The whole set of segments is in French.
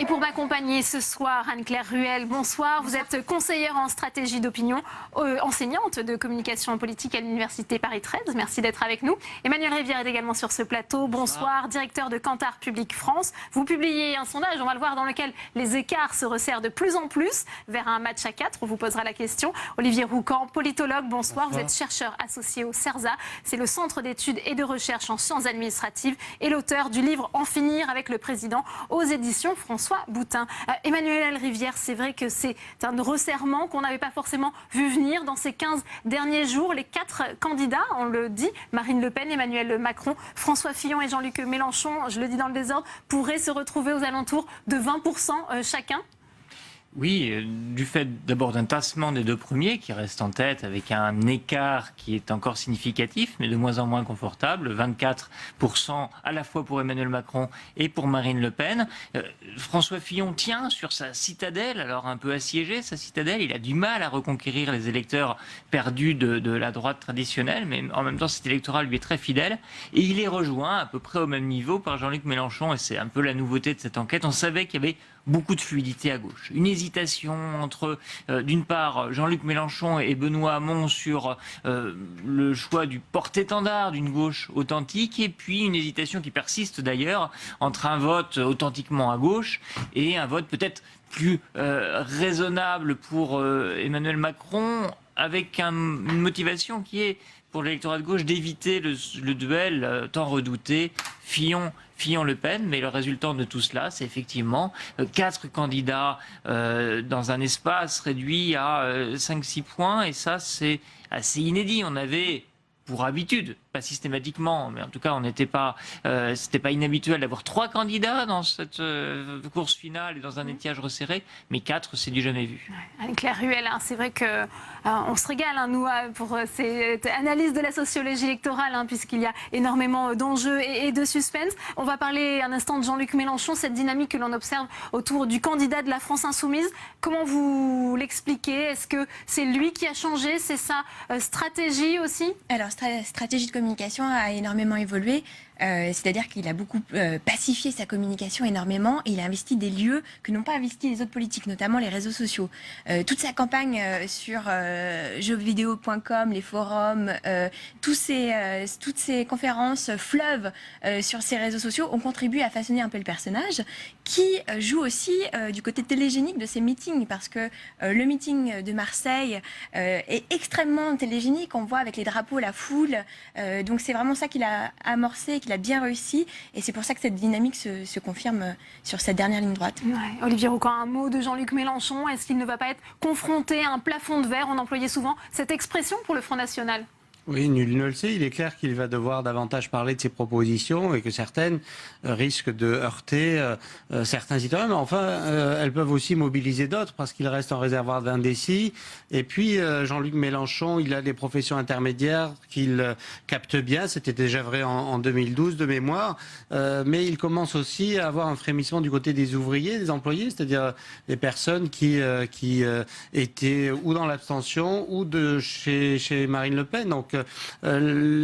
Et pour m'accompagner ce soir, Anne-Claire Ruel, bonsoir. Vous êtes conseillère en stratégie d'opinion, enseignante de communication politique à l'Université Paris 13. Merci d'être avec nous. Emmanuel Rivière est également sur ce plateau. Bonsoir, directeur de Kantar Public France. Vous publiez un sondage, on va le voir, dans lequel les écarts se resserrent de plus en plus vers un match à 4. On vous posera la question. Olivier Roucan, politologue, bonsoir. Vous êtes chercheur associé au CERSA. C'est le Centre d'études et de recherche en sciences administratives et l'auteur du livre En finir avec le président aux éditions François Boutin. Emmanuel Rivière, c'est vrai que c'est un resserrement qu'on n'avait pas forcément vu venir dans ces 15 derniers jours. Les 4 candidats, on le dit, Marine Le Pen, Emmanuel Macron, François Fillon et Jean-Luc Mélenchon, je le dis dans le désordre, pourraient se retrouver aux alentours de 20% chacun. Oui, du fait d'abord d'un tassement des deux premiers qui restent en tête avec un écart qui est encore significatif mais de moins en moins confortable, 24% à la fois pour Emmanuel Macron et pour Marine Le Pen. François Fillon tient sur sa citadelle, alors un peu assiégée sa citadelle, il a du mal à reconquérir les électeurs perdus de la droite traditionnelle, mais en même temps cet électorat lui est très fidèle et il est rejoint à peu près au même niveau par Jean-Luc Mélenchon et c'est un peu la nouveauté de cette enquête. On savait qu'il y avait beaucoup de fluidité à gauche. Une hésitation entre, d'une part, Jean-Luc Mélenchon et Benoît Hamon sur le choix du porte-étendard d'une gauche authentique, et puis une hésitation qui persiste d'ailleurs entre un vote authentiquement à gauche et un vote peut-être plus raisonnable pour Emmanuel Macron, avec une motivation qui est, pour l'électorat de gauche, d'éviter le duel tant redouté Fillon-Le Pen, mais le résultat de tout cela, c'est effectivement 4 candidats dans un espace réduit à 5-6 points, et ça c'est assez inédit. On avait pour habitude, pas systématiquement, mais en tout cas, c'était pas inhabituel d'avoir 3 candidats dans cette course finale et dans un étiage resserré, mais 4, c'est du jamais vu. Anne-Claire Ruel, c'est vrai que on se régale, nous, pour cette analyse de la sociologie électorale, puisqu'il y a énormément d'enjeux et de suspense. On va parler un instant de Jean-Luc Mélenchon, cette dynamique que l'on observe autour du candidat de la France insoumise. Comment vous l'expliquez? Est-ce que c'est lui qui a changé? C'est sa stratégie aussi? Alors, stratégie de communication a énormément évolué. C'est-à-dire qu'il a beaucoup pacifié sa communication énormément et il a investi des lieux que n'ont pas investi les autres politiques, notamment les réseaux sociaux. Toute sa campagne sur jeuxvideo.com, les forums, toutes ces conférences fleuves sur ces réseaux sociaux ont contribué à façonner un peu le personnage qui joue aussi du côté télégénique de ces meetings, parce que le meeting de Marseille est extrêmement télégénique, on voit avec les drapeaux, la foule, donc c'est vraiment ça qu'il a amorcé, qu'il a bien réussi, et c'est pour ça que cette dynamique se confirme sur cette dernière ligne droite. Ouais. Olivier Roucan, un mot de Jean-Luc Mélenchon, est-ce qu'il ne va pas être confronté à un plafond de verre? On employait souvent cette expression pour le Front National. Oui, nul ne le sait. Il est clair qu'il va devoir davantage parler de ses propositions et que certaines risquent de heurter certains citoyens. Mais enfin, elles peuvent aussi mobiliser d'autres parce qu'il reste en réservoir d'indécis. Et puis, Jean-Luc Mélenchon, il a des professions intermédiaires qu'il capte bien. C'était déjà vrai en 2012 de mémoire. Mais il commence aussi à avoir un frémissement du côté des ouvriers, des employés, c'est-à-dire des personnes qui étaient ou dans l'abstention ou chez Marine Le Pen. Donc,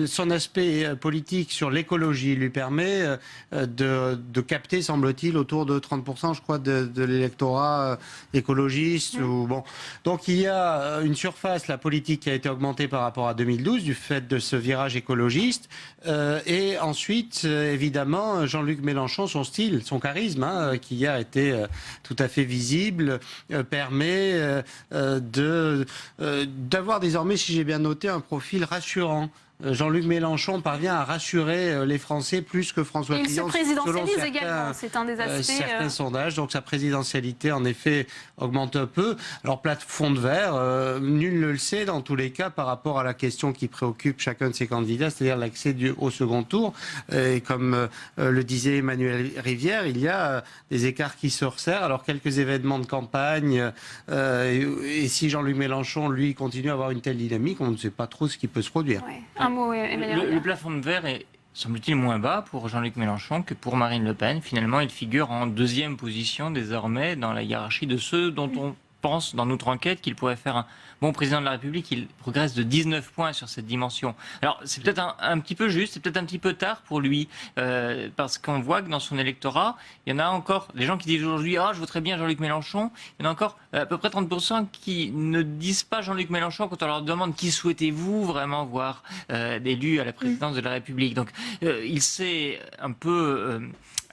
son aspect politique sur l'écologie lui permet de capter, semble-t-il, autour de 30%, je crois, de l'électorat écologiste. Bon. Donc il y a une surface, la politique, qui a été augmentée par rapport à 2012 du fait de ce virage écologiste. Et ensuite, évidemment, Jean-Luc Mélenchon, son style, son charisme, qui hier était tout à fait visible, permet d'avoir désormais, si j'ai bien noté, un profil rassurant. Jean-Luc Mélenchon parvient à rassurer les Français plus que François Fillon. Il se présidentialise également, c'est un des aspects. Certains sondages, donc sa présidentialité en effet augmente un peu. Alors plafond de verre, nul ne le sait dans tous les cas par rapport à la question qui préoccupe chacun de ces candidats, c'est-à-dire l'accès au second tour. Et comme le disait Emmanuel Rivière, il y a des écarts qui se resserrent. Alors quelques événements de campagne, et si Jean-Luc Mélenchon, lui, continue à avoir une telle dynamique, on ne sait pas trop ce qui peut se produire. Ouais. Un mot, le plafond de verre est, semble-t-il, moins bas pour Jean-Luc Mélenchon que pour Marine Le Pen. Finalement, il figure en 2e position désormais dans la hiérarchie de ceux dont on pense, dans notre enquête, qu'il pourrait faire un bon président de la République. Il progresse de 19 points sur cette dimension. Alors, c'est peut-être un petit peu juste, c'est peut-être un petit peu tard pour lui, parce qu'on voit que dans son électorat, il y en a encore des gens qui disent aujourd'hui « Ah, je voterais bien Jean-Luc Mélenchon ». Il y en a encore à peu près 30% qui ne disent pas Jean-Luc Mélenchon quand on leur demande « Qui souhaitez-vous vraiment voir d'élu à la présidence de la République ?» Donc, il s'est un peu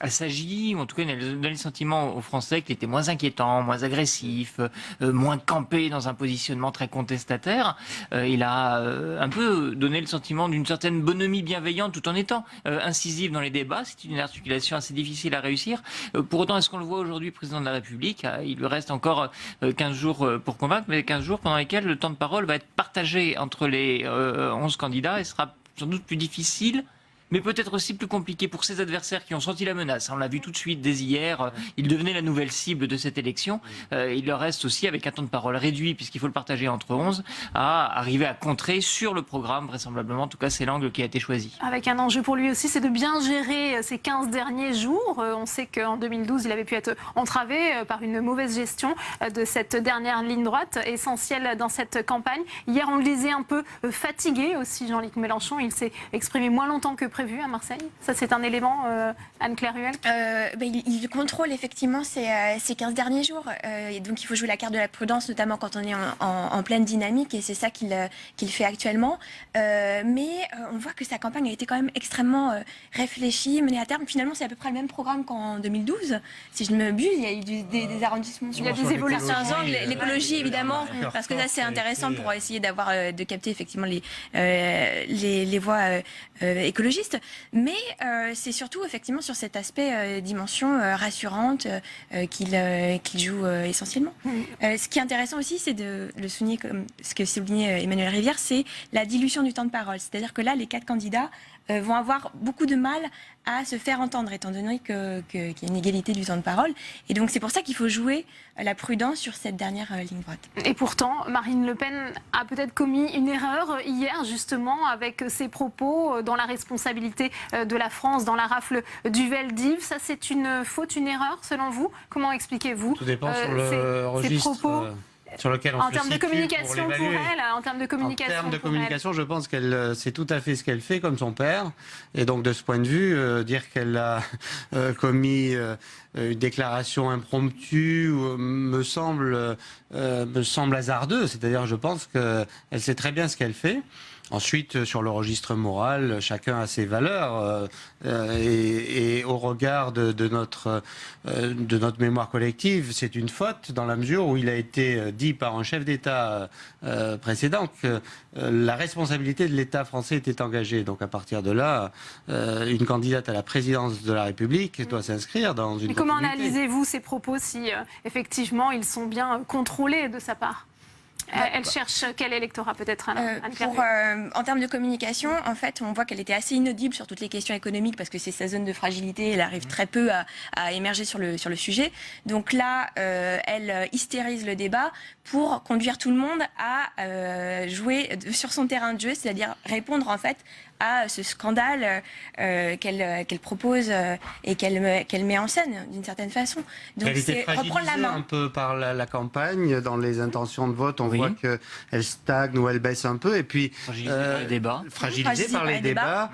assagi, ou en tout cas il a donné le sentiment aux Français qu'il était moins inquiétant, moins agressif, moins campé dans un positionnement très contestataire. Il a un peu donné le sentiment d'une certaine bonhomie bienveillante tout en étant incisif dans les débats. C'est une articulation assez difficile à réussir. Pour autant, est-ce qu'on le voit aujourd'hui président de la République? Il lui reste encore 15 jours pour convaincre, mais 15 jours pendant lesquels le temps de parole va être partagé entre les 11 candidats et sera sans doute plus difficile, mais peut-être aussi plus compliqué pour ses adversaires qui ont senti la menace. On l'a vu tout de suite dès hier, il devenait la nouvelle cible de cette élection. Il leur reste aussi, avec un temps de parole réduit, puisqu'il faut le partager entre 11, à arriver à contrer sur le programme, vraisemblablement. En tout cas, c'est l'angle qui a été choisi. Avec un enjeu pour lui aussi, c'est de bien gérer ces 15 derniers jours. On sait qu'en 2012, il avait pu être entravé par une mauvaise gestion de cette dernière ligne droite, essentielle dans cette campagne. Hier, on le disait un peu fatigué aussi, Jean-Luc Mélenchon. Il s'est exprimé moins longtemps que prévu à Marseille. Ça, c'est un élément, Anne-Claire Ruel. Il contrôle effectivement ces 15 derniers jours. Et donc, il faut jouer la carte de la prudence, notamment quand on est en pleine dynamique. Et c'est ça qu'il fait actuellement. Mais on voit que sa campagne a été quand même extrêmement réfléchie, menée à terme. Finalement, c'est à peu près le même programme qu'en 2012. Si je ne me buse, il y a eu des arrondissements. Il y a des évolutions. L'écologie, évidemment, parce que ça, c'est intéressant pour essayer de capter effectivement les voix écologistes. Mais c'est surtout effectivement sur cet aspect dimension rassurante qu'il joue essentiellement. Ce qui est intéressant aussi, c'est de le souligner, comme ce que soulignait Emmanuel Rivière, c'est la dilution du temps de parole. C'est-à-dire que là, les 4 candidats vont avoir beaucoup de mal à se faire entendre, étant donné qu'il y a une égalité du temps de parole. Et donc, c'est pour ça qu'il faut jouer la prudence sur cette dernière ligne droite. Et pourtant, Marine Le Pen a peut-être commis une erreur hier, justement, avec ses propos dans la responsabilité de la France, dans la rafle du Veldiv. Ça, c'est une faute, une erreur, selon vous? Comment expliquez-vous Tout dépend sur le registre. Ces propos sur lequel on en se termes de situe communication pour l'évaluer. elle, en termes de communication. En termes de communication, je pense qu'elle c'est tout à fait ce qu'elle fait comme son père. Et donc de ce point de vue, dire qu'elle a commis une déclaration impromptue me semble hasardeux. C'est-à-dire, je pense qu'elle sait très bien ce qu'elle fait. Ensuite, sur le registre moral, chacun a ses valeurs et au regard de notre mémoire collective, c'est une faute dans la mesure où il a été dit par un chef d'État précédent que la responsabilité de l'État français était engagée. Donc à partir de là, une candidate à la présidence de la République doit s'inscrire dans une. Mais comment continuité. analysez-vous ces propos si effectivement ils sont bien contrôlés de sa part? Elle cherche quel électorat peut-être en termes de communication, en fait, on voit qu'elle était assez inaudible sur toutes les questions économiques parce que c'est sa zone de fragilité. Elle arrive très peu à émerger sur le sujet. Donc là, elle hystérise le débat pour conduire tout le monde à jouer sur son terrain de jeu, c'est-à-dire répondre en fait à ce scandale qu'elle propose et qu'elle met en scène d'une certaine façon. Donc c'est reprendre la main. Un peu par la campagne, dans les intentions de vote, on voit qu'elle stagne ou elle baisse un peu. Et puis fragilisée par les débats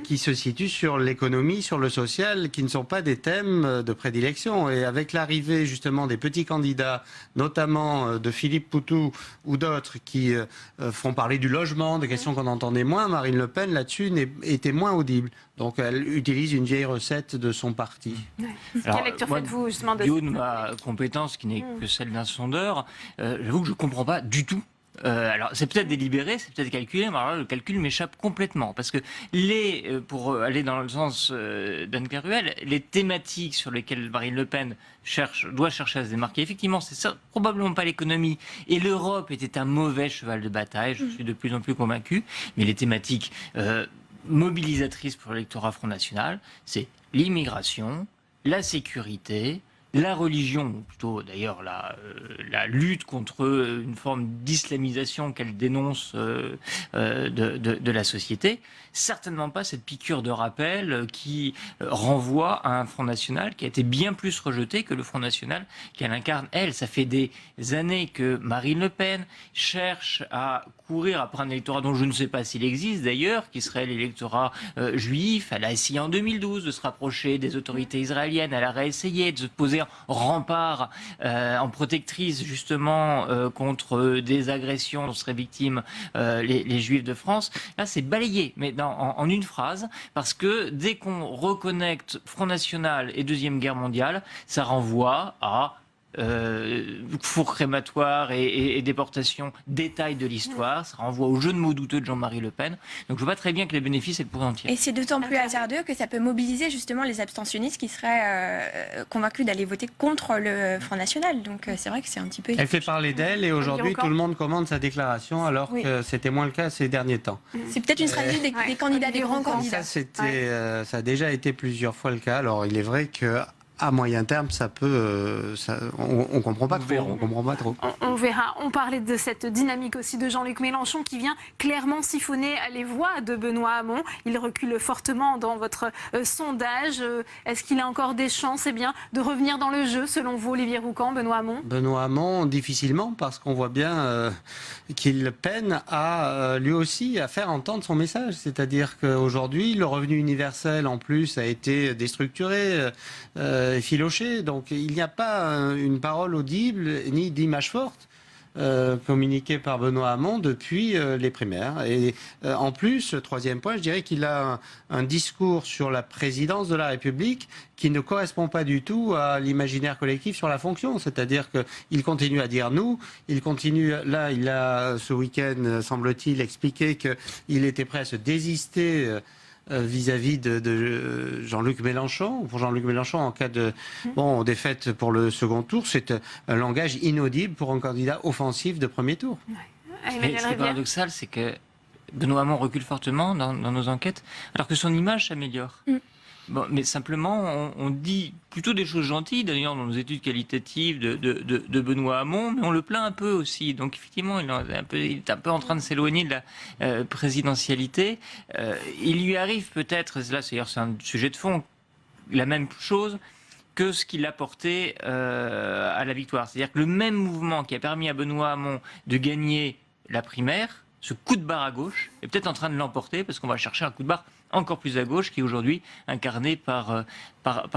qui se situent sur l'économie, sur le social, qui ne sont pas des thèmes de prédilection. Et avec l'arrivée justement des petits candidats, notamment de Philippe Poutou ou d'autres qui feront parler du logement, des questions qu'on entendait moins, Marine Le Pen là-dessus était moins audible. Donc elle utilise une vieille recette de son parti. Quelle lecture faites-vous justement de du haut de ma compétence, qui n'est que celle d'un sondeur, j'avoue que je ne comprends pas du tout. Alors c'est peut-être délibéré, c'est peut-être calculé, mais alors là, le calcul m'échappe complètement. Parce que pour aller dans le sens d'Anne-Claire Ruel, les thématiques sur lesquelles Marine Le Pen doit chercher à se démarquer, effectivement, c'est ça, probablement pas l'économie. Et l'Europe était un mauvais cheval de bataille, je suis de plus en plus convaincu. Mais les thématiques mobilisatrices pour l'électorat Front National, c'est l'immigration, la sécurité, la religion, ou plutôt d'ailleurs la lutte contre une forme d'islamisation qu'elle dénonce de la société, certainement pas cette piqûre de rappel qui renvoie à un Front National qui a été bien plus rejeté que le Front National qu'elle incarne, elle. Ça fait des années que Marine Le Pen cherche à courir après un électorat dont je ne sais pas s'il existe d'ailleurs, qui serait l'électorat juif. Elle a essayé en 2012 de se rapprocher des autorités israéliennes, elle a réessayé de se poser en rempart, en protectrice justement contre des agressions dont seraient victimes les Juifs de France. Là, c'est balayé, mais en une phrase, parce que dès qu'on reconnecte Front National et Deuxième Guerre mondiale, ça renvoie à four crématoire et déportation, détail de l'histoire. Ça renvoie au jeu de mots douteux de Jean-Marie Le Pen. Donc je vois très bien que les bénéfices est pour entier. Et c'est d'autant plus hasardeux que ça peut mobiliser justement les abstentionnistes qui seraient convaincus d'aller voter contre le Front National. Donc c'est vrai que c'est un petit peu... Elle fait parler d'elle et aujourd'hui tout le monde commande sa déclaration alors que c'était moins le cas ces derniers temps. C'est peut-être une stratégie des candidats, des grands candidats. Ça a déjà été plusieurs fois le cas. Alors il est vrai que à moyen terme, ça peut. On comprend pas trop. On comprend pas trop. On verra. On parlait de cette dynamique aussi de Jean-Luc Mélenchon qui vient clairement siphonner les voix de Benoît Hamon. Il recule fortement dans votre sondage. Est-ce qu'il a encore des chances de revenir dans le jeu, selon vous, Olivier Roucan, Benoît Hamon? Benoît Hamon, difficilement, parce qu'on voit bien qu'il peine à lui aussi à faire entendre son message. C'est-à-dire qu'aujourd'hui, le revenu universel, en plus, a été déstructuré. Effiloché. Donc il n'y a pas une parole audible ni d'image forte communiquée par Benoît Hamon depuis les primaires. Et en plus, troisième point, je dirais qu'il a un discours sur la présidence de la République qui ne correspond pas du tout à l'imaginaire collectif sur la fonction. C'est-à-dire qu'il continue à dire nous, il continue, là il a ce week-end, semble-t-il, expliqué qu'il était prêt à se désister vis-à-vis de Jean-Luc Mélenchon. Pour Jean-Luc Mélenchon, en cas de défaite pour le second tour, c'est un langage inaudible pour un candidat offensif de premier tour. Mais ce qui est paradoxal, c'est que Benoît Hamon recule fortement dans nos enquêtes, alors que son image s'améliore. Bon, mais simplement, on dit plutôt des choses gentilles, d'ailleurs, dans nos études qualitatives de Benoît Hamon, mais on le plaint un peu aussi. Donc, effectivement, il est un peu en train de s'éloigner de la présidentialité. Il lui arrive peut-être, là, c'est un sujet de fond, la même chose que ce qu'il a porté à la victoire. C'est-à-dire que le même mouvement qui a permis à Benoît Hamon de gagner la primaire, ce coup de barre à gauche, est peut-être en train de l'emporter, parce qu'on va chercher un coup de barre encore plus à gauche, qui est aujourd'hui incarné par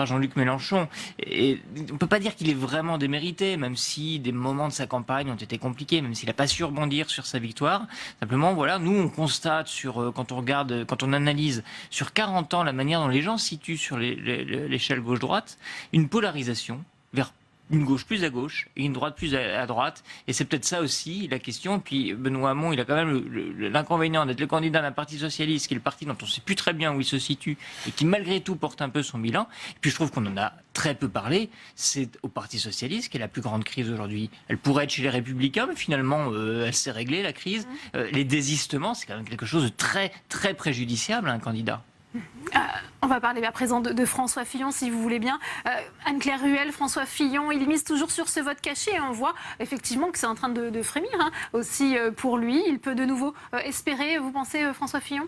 Jean-Luc Mélenchon. Et on ne peut pas dire qu'il est vraiment démérité, même si des moments de sa campagne ont été compliqués, même s'il n'a pas su rebondir sur sa victoire. Simplement, voilà, nous, on constate, quand on analyse sur 40 ans la manière dont les gens se situent sur l'échelle gauche-droite, une polarisation vers une gauche plus à gauche et une droite plus à droite. Et c'est peut-être ça aussi la question. Puis Benoît Hamon, il a quand même l'inconvénient d'être le candidat d'un parti socialiste, qui est le parti dont on ne sait plus très bien où il se situe et qui malgré tout porte un peu son bilan. Et puis je trouve qu'on en a très peu parlé. C'est au Parti socialiste qui est la plus grande crise aujourd'hui. Elle pourrait être chez les Républicains, mais finalement elle s'est réglée, la crise. Les désistements, c'est quand même quelque chose de très très préjudiciable à un candidat. On va parler à présent de François Fillon, si vous voulez bien. Anne-Claire Ruel, François Fillon, il mise toujours sur ce vote caché et on voit effectivement que c'est en train de frémir aussi pour lui. Il peut de nouveau espérer, vous pensez, François Fillon ?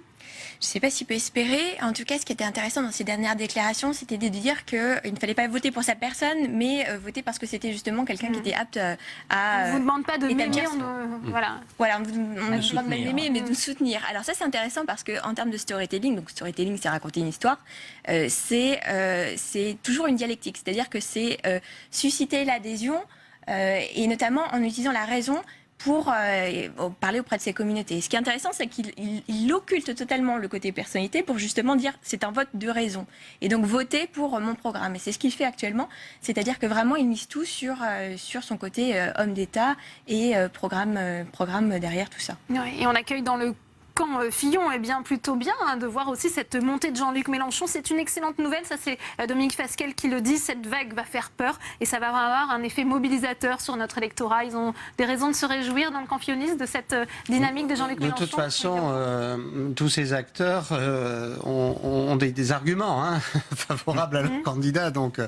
Je ne sais pas s'il peut espérer. En tout cas, ce qui était intéressant dans ses dernières déclarations, c'était de dire qu'il ne fallait pas voter pour sa personne, mais voter parce que c'était justement quelqu'un qui était apte à... On ne vous demande pas de m'aimer, voilà, on vous demande de m'aimer, mais de nous soutenir. Alors ça, c'est intéressant parce qu'en termes de storytelling, donc storytelling, c'est raconter une histoire, c'est toujours une dialectique. C'est-à-dire que c'est susciter l'adhésion, et notamment en utilisant la raison pour parler auprès de ses communautés. Ce qui est intéressant, c'est qu'il occulte totalement le côté personnalité pour justement dire c'est un vote de raison. Et donc voter pour mon programme. Et c'est ce qu'il fait actuellement. C'est-à-dire que vraiment, il mise tout sur son côté homme d'État et programme derrière tout ça. Ouais, et on accueille dans le camp Fillon. Eh bien, plutôt bien de voir aussi cette montée de Jean-Luc Mélenchon. C'est une excellente nouvelle. Ça, c'est Dominique Fasquelle qui le dit. Cette vague va faire peur et ça va avoir un effet mobilisateur sur notre électorat. Ils ont des raisons de se réjouir dans le camp filloniste de cette dynamique de Jean-Luc Mélenchon. De toute façon, tous ces acteurs ont des arguments favorables à leur candidat. Donc,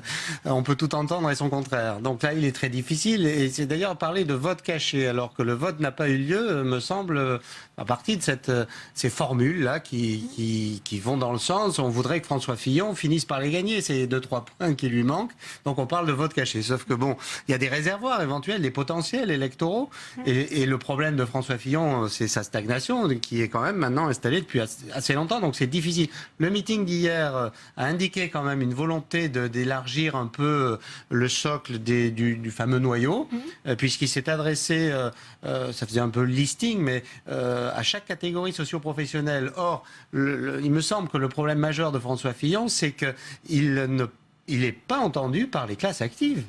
on peut tout entendre et son contraire. Donc là, il est très difficile. Et c'est d'ailleurs parler de vote caché, alors que le vote n'a pas eu lieu, me semble, à partir de ces formules-là qui vont dans le sens, on voudrait que François Fillon finisse par les gagner, c'est 2-3 points qui lui manquent, donc on parle de vote caché. Sauf que bon, il y a des réservoirs éventuels, des potentiels électoraux, et le problème de François Fillon, c'est sa stagnation, qui est quand même maintenant installée depuis assez longtemps, donc c'est difficile. Le meeting d'hier a indiqué quand même une volonté d'élargir un peu le socle du fameux noyau, puisqu'il s'est adressé, ça faisait un peu le listing, mais à chaque catégorie socio-professionnelle. Or, il me semble que le problème majeur de François Fillon, c'est qu'il n'est pas entendu par les classes actives.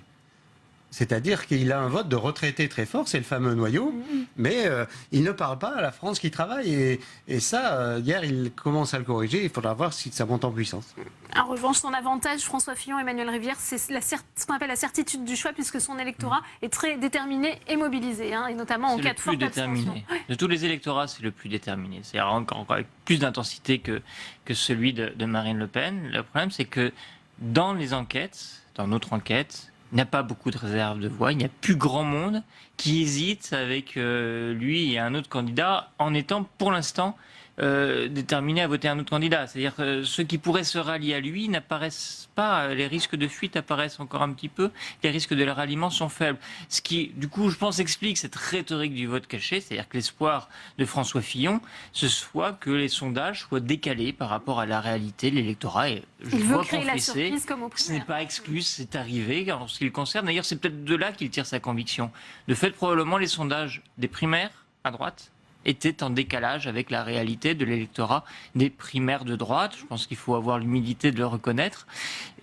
C'est-à-dire qu'il a un vote de retraités très fort, c'est le fameux noyau, mais il ne parle pas à la France qui travaille. Et ça, hier, il commence à le corriger. Il faudra voir si ça monte en puissance. En revanche, son avantage, François Fillon, Emmanuel Rivière, c'est ce qu'on appelle la certitude du choix, puisque son électorat est très déterminé et mobilisé, et notamment en cas de forte abstention. De tous les électorats, c'est le plus déterminé. C'est encore avec plus d'intensité que celui de Marine Le Pen. Le problème, c'est que dans les enquêtes, dans notre enquête, il n'y a pas beaucoup de réserves de voix. Il n'y a plus grand monde qui hésite avec lui et un autre candidat en étant pour l'instant déterminés à voter un autre candidat. C'est-à-dire que ceux qui pourraient se rallier à lui n'apparaissent pas. Les risques de fuite apparaissent encore un petit peu. Les risques de leur ralliement sont faibles. Ce qui, du coup, je pense, explique cette rhétorique du vote caché. C'est-à-dire que l'espoir de François Fillon, ce soit que les sondages soient décalés par rapport à la réalité de l'électorat. Et je il veut dois créer confesser, la surprise comme au primaire. ce n'est pas exclu, c'est arrivé en ce qui le concerne. D'ailleurs, c'est peut-être de là qu'il tire sa conviction. De fait, probablement, les sondages des primaires à droite était en décalage avec la réalité de l'électorat des primaires de droite. Je pense qu'il faut avoir l'humilité de le reconnaître.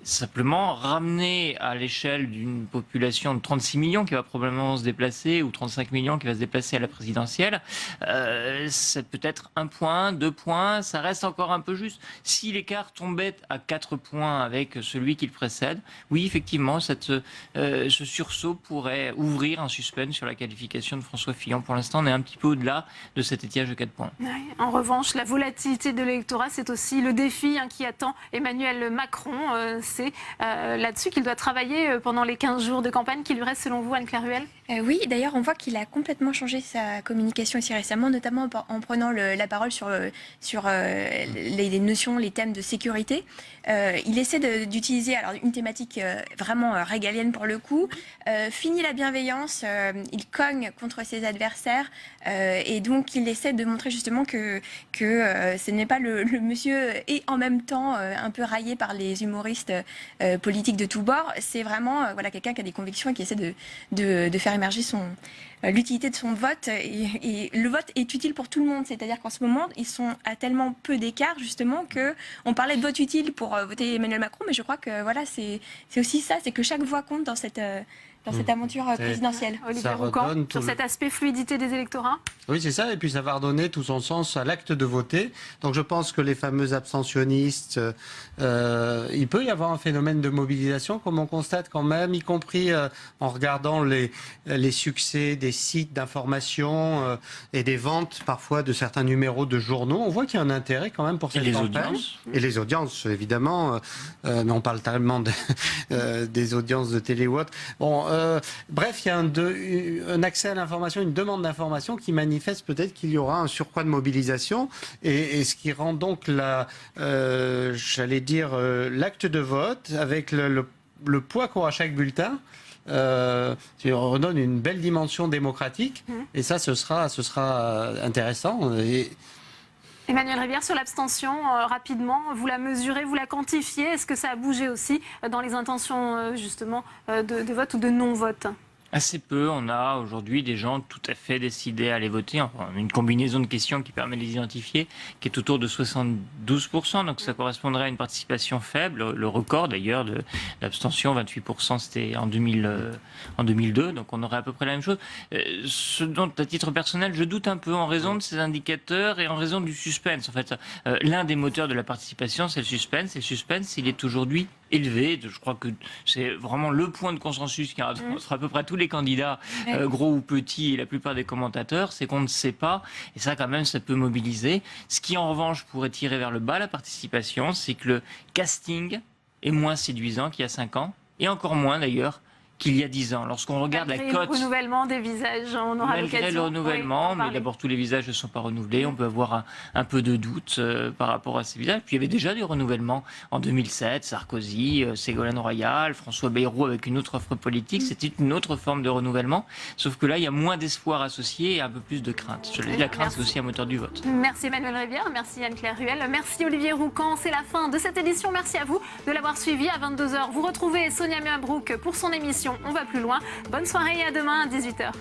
Simplement, ramener à l'échelle d'une population de 36 millions qui va probablement se déplacer, ou 35 millions qui va se déplacer à la présidentielle, c'est peut-être 1 point, 2 points, ça reste encore un peu juste. Si l'écart tombait à 4 points avec celui qui le précède, oui, effectivement, ce sursaut pourrait ouvrir un suspense sur la qualification de François Fillon. Pour l'instant, on est un petit peu au-delà de cet étiage de 4 points. Ouais. En revanche, la volatilité de l'électorat, c'est aussi le défi qui attend Emmanuel Macron. C'est là-dessus qu'il doit travailler pendant les 15 jours de campagne qui lui restent, selon vous, Anne-Claire Ruel ? Oui, d'ailleurs, on voit qu'il a complètement changé sa communication ici récemment, notamment en prenant la parole sur les notions, les thèmes de sécurité. Il essaie d'utiliser une thématique vraiment régalienne pour le coup. Fini la bienveillance, il cogne contre ses adversaires et donc il essaie de montrer justement que ce n'est pas le monsieur et en même temps un peu raillé par les humoristes politiques de tous bords. C'est vraiment quelqu'un qui a des convictions et qui essaie de faire émerger l'utilité de son vote. Et le vote est utile pour tout le monde. C'est-à-dire qu'en ce moment, ils sont à tellement peu d'écart, justement, qu'on parlait de vote utile pour voter Emmanuel Macron, mais je crois que c'est aussi ça, c'est que chaque voix compte dans cette aventure présidentielle. Olivier Roucan, sur cet aspect fluidité des électorats. Oui, c'est ça, et puis ça va redonner tout son sens à l'acte de voter. Donc je pense que les fameux abstentionnistes, il peut y avoir un phénomène de mobilisation, comme on constate quand même, y compris en regardant les succès des sites d'information et des ventes parfois de certains numéros de journaux. On voit qu'il y a un intérêt quand même pour cette campagne. Et les audiences, évidemment, mais on parle tellement des audiences de télé ou autres. Bon, bref, il y a un accès à l'information, une demande d'information qui manifeste peut-être qu'il y aura un surcroît de mobilisation et ce qui rend donc l'acte de vote avec le poids qu'aura chaque bulletin. On redonne une belle dimension démocratique et ça, ce sera intéressant. Emmanuel Rivière, sur l'abstention, rapidement, vous la mesurez, vous la quantifiez. Est-ce que ça a bougé aussi dans les intentions justement de vote ou de non-vote ? Assez peu. On a aujourd'hui des gens tout à fait décidés à aller voter. Enfin, une combinaison de questions qui permet de les identifier, qui est autour de 72%. Donc ça correspondrait à une participation faible. Le record d'ailleurs de l'abstention, 28%, c'était en 2002. Donc on aurait à peu près la même chose. Ce dont, à titre personnel, je doute un peu en raison de ces indicateurs et en raison du suspense. En fait, l'un des moteurs de la participation, c'est le suspense. Et le suspense, il est aujourd'hui élevé. Je crois que c'est vraiment le point de consensus qui entre à peu près tous les candidats, gros ou petits, et la plupart des commentateurs, c'est qu'on ne sait pas. Et ça, quand même, ça peut mobiliser. Ce qui, en revanche, pourrait tirer vers le bas la participation, c'est que le casting est moins séduisant qu'il y a 5 ans, et encore moins, d'ailleurs, qu'il y a 10 ans. Lorsqu'on regarde la cote... le renouvellement des visages, on aura l'occasion. Malgré le renouvellement, mais d'abord tous les visages ne sont pas renouvelés, on peut avoir un peu de doute par rapport à ces visages. Puis il y avait déjà du renouvellement en 2007, Sarkozy, Ségolène Royal, François Bayrou avec une autre offre politique, c'était une autre forme de renouvellement, sauf que là il y a moins d'espoir associé et un peu plus de crainte. Je le dis, la crainte c'est aussi un moteur du vote. Merci Emmanuel Rivière, merci Anne-Claire Ruel, merci Olivier Roucan, c'est la fin de cette édition, merci à vous de l'avoir suivi. À 22h, vous retrouvez Sonia Mabrouk pour son émission On va plus loin. Bonne soirée et à demain à 18h.